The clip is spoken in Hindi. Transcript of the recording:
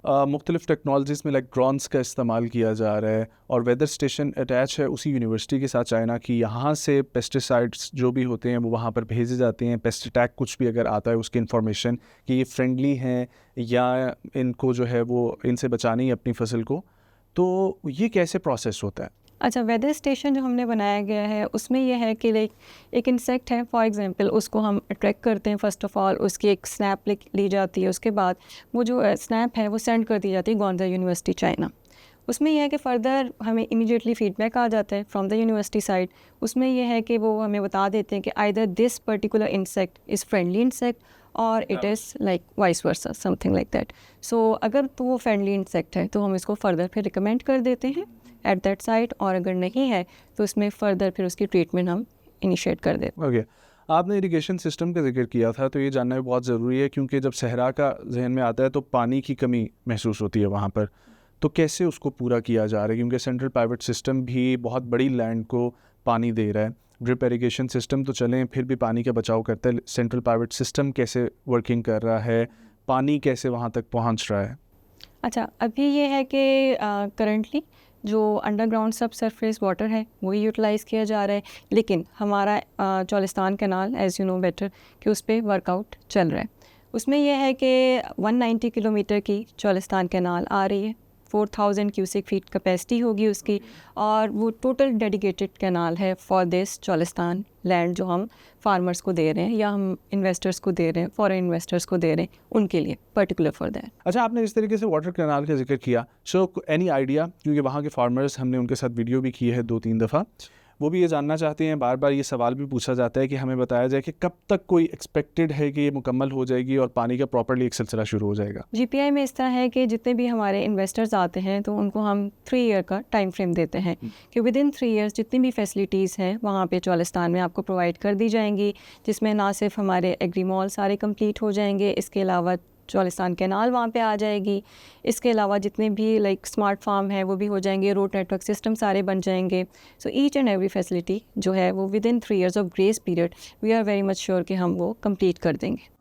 मुख्तलिफ टेक्नोलॉजीज़ में लाइक ड्रोन्स का इस्तेमाल किया जा रहा है और वेदर स्टेशन अटैच है उसी यूनिवर्सिटी के साथ चाइना की। यहाँ से पेस्टिसाइड्स जो भी होते हैं वो वहाँ पर भेजे जाते हैं। पेस्ट अटैक कुछ भी अगर आता है उसकी इन्फॉर्मेशन कि ये फ्रेंडली हैं या इनको जो है वो इनसे बचानी है अपनी फसल को, तो ये कैसे प्रोसेस होता है? अच्छा, वेदर स्टेशन जो हमने बनाया गया है उसमें यह है कि लाइक एक इंसेक्ट है फॉर एग्जांपल, उसको हम अट्रैक्ट करते हैं। फ़र्स्ट ऑफ़ ऑल उसकी एक स्नैप ली जाती है, उसके बाद वो जो स्नैप है वो सेंड कर दी जाती है गॉन्जा यूनिवर्सिटी चाइना। उसमें यह है कि फ़र्दर हमें इमीडिएटली फ़ीडबैक आ जाता है फ्रॉम द यूनिवर्सिटी साइड। उसमें यह है कि वो हमें बता देते हैं कि either this particular insect is friendly insect और it is like vice versa, something like that. So अगर तो वो फ्रेंडली इंसेक्ट है तो हम इसको फ़र्दर फिर रिकमेंड कर देते हैं एट दैट साइट, और अगर नहीं है तो उसमें फ़र्दर फिर उसकी ट्रीटमेंट हम इनिशिएट कर देते हैं। ओके, आपने इरिगेशन सिस्टम का जिक्र किया था, तो ये जानना भी बहुत ज़रूरी है क्योंकि जब सहरा का जहन में आता है तो पानी की कमी महसूस होती है वहाँ पर। तो कैसे उसको पूरा किया जा रहा है, क्योंकि सेंट्रल पाइवट सिस्टम भी बहुत बड़ी लैंड को पानी दे रहा है। ड्रिप इरिगेशन सिस्टम तो चलें फिर भी पानी का बचाव करता है, सेंट्रल पाइवट सिस्टम कैसे वर्किंग कर रहा है, पानी कैसे वहाँ तक पहुँच रहा है? अच्छा, अभी ये है कि करंटली जो अंडरग्राउंड सब सरफेस वाटर है वही यूटिलाइज़ किया जा रहा है, लेकिन हमारा Cholistan canal as you know better कि उस पर वर्कआउट चल रहा है। उसमें यह है कि 190 किलोमीटर की चौलिस्तान कैनाल आ रही है, 4000 क्यूसिक फीट कैपेसिटी होगी उसकी, और वो टोटल डेडिकेटेड कैनाल है फॉर दिस चौलिस्तान लैंड जो हम फार्मर्स को दे रहे हैं या हम इन्वेस्टर्स को दे रहे हैं, फॉरेन इन्वेस्टर्स को दे रहे हैं, उनके लिए पर्टिकुलर फॉर दैट। अच्छा, आपने इस तरीके से वाटर कैनाल का जिक्र किया, सो एनी आइडिया, क्योंकि वहाँ के फार्मर्स, हमने उनके साथ वीडियो भी की है 2-3 दफ़ा, वो भी ये जानना चाहते हैं, बार बार ये सवाल भी पूछा जाता है कि हमें बताया जाए कि कब तक कोई एक्सपेक्टेड है कि ये मुकम्मल हो जाएगी और पानी का प्रॉपर्ली एक सिलसिला शुरू हो जाएगा? जीपीआई में इस तरह है कि जितने भी हमारे इन्वेस्टर्स आते हैं तो उनको हम 3 ईयर का टाइम फ्रेम देते हैं कि विद इन 3 ईयर्स जितनी भी फैसिलिटीज़ हैं वहाँ पे चौलिस्तान में आपको प्रोवाइड कर दी जाएंगी, जिसमें ना सिर्फ हमारे एग्री मॉल सारे कंप्लीट हो जाएंगे, इसके अलावा चौलिस्तान कैनाल वहाँ पे आ जाएगी, इसके अलावा जितने भी लाइक स्मार्ट फार्म है वो भी हो जाएंगे, रोड नेटवर्क सिस्टम सारे बन जाएंगे। So each and every facility जो है वो within 3 years of grace period we are very much sure कि हम वो कंप्लीट कर देंगे।